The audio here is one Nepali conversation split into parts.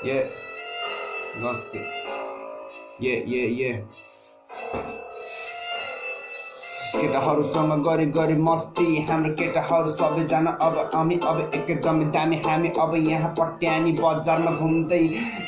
Yeah, nasty. Yeah. केटाहरूसँग गरी गरी मस्ती हाम्रो केटाहरू सबैजना अब अब एकदमै दामी हामी अब यहाँ पट्यानी बजारमा घुम्दै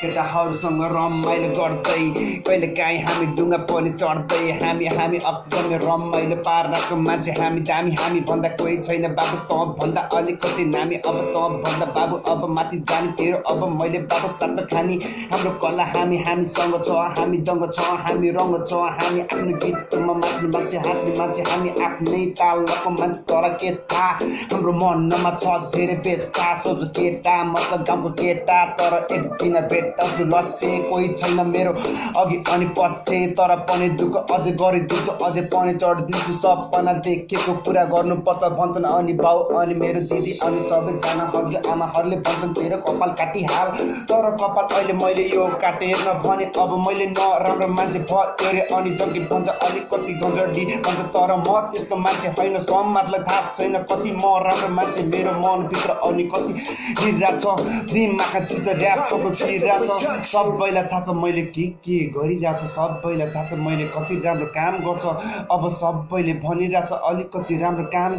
केटाहरूसँग रमाइलो गर्दै कहिले काहीँ हामी डुङ्गा पनि चढ्दै हामी एकदमै रमाइलो पार्नको मान्छे हामी दामी हामी भन्दा कोही छैन बाबु त भन्दा अलिकति नामी अब त भन्दा बाबु अब माथि जाने तेरो अब मैले बाबु साथ खानी हाम्रो कला हामीसँग छ हामी दङ्ग छ हामी रङ्ग छ हामी आफ्नो गीतमा माथि मान्छे हाँस्ने हामी आफ्नै तालको मान्छे तर के थाहा हाम्रो मनमा छ धेरै बेटा सोझो केटा म त गाउँको केटा तर एक दिन भेट्टाउँछु लट्टे कोही छैन मेरो अघि अनि पछि तर पनि दुःख अझै गरिदिन्छु अझै पनि चढिदिन्छु सपना देखेको पुरा गर्नुपर्छ भन्छन् अनि बाउ अनि मेरो दिदी अनि सबैजना हजुरआमाहरूले भन्छन् तेरो कपाल काटिहाल तर कपाल अहिले मैले यो काटेर भने अब मैले नराम्रो मान्छे भयो अनि जग्गी भन्छ अलिकति गजडी भन्छ तर म त्यस्तो मान्छे होइन समाजलाई थाहा छैन कति म राम्रो मान्छे मेरो मनभित्र अनि कति गिरिरहेछ दिमागमा चिज ऱ्यापको खिरिरहेछ सबैलाई थाहा छ मैले के गरिरहेछ सबैलाई थाहा छ मैले कति राम्रो काम गर्छ अब सबैले भनिरहेछ अलिकति राम्रो काम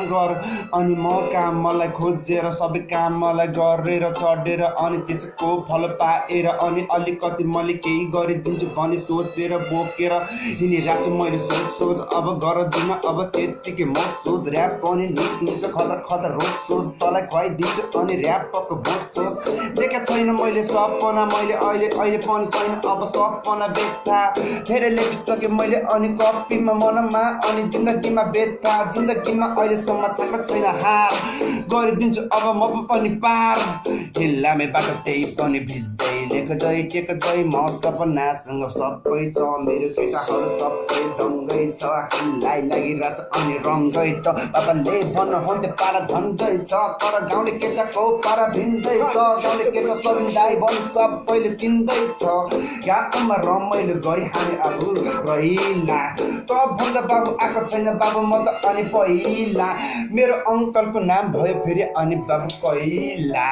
गर अनि म काम मलाई खोजेर सबै काम मलाई गरेर चढेर अनि त्यसको फल पाएर अनि अलिकति मैले केही गरिदिन्छु भने सोचेर बोकेर हिँडिरहेको छु मैले सोच अब गर्दिन अब त्यतिकै म सोच ऱ्याप पनि निस्किन्छ खतर रोज तँलाई खुवाइदिन्छु अनि ऱ्यापको बोस देखेको छैन मैले सपना मैले अहिले पनि छैन अब सपना बेथा धेरै लेखिसकेँ मैले अनि कपीमा मनमा अनि जिन्दगीमा बेथा जिन्दगीमा अहिलेसम्म छाएको छैन हार गरिदिन्छु अब म पनि पार हिल्लामे बाटो त्यही पनि भिज्दै टेक्दै म सपनासँग सबै छ मेरो केटाहरू सबै दङ्गै छ हामीलाई लागिरहेछ अनि रङ्गै त बाबाले भन्नुहुन्थ्यो पारा धन्दैछ तर गाउँले केटाको पारा भिन्दैछ गाउँले केटा सबिन्दाई बनि सबैले चिन्दैछ गाउँमा रमाइलो गरी हामी आफू रहिला भन्दा बाबु आएको छैन बाबु म त अनि पहिला मेरो अङ्कलको नाम भयो फेरि अनि बाबु पहिला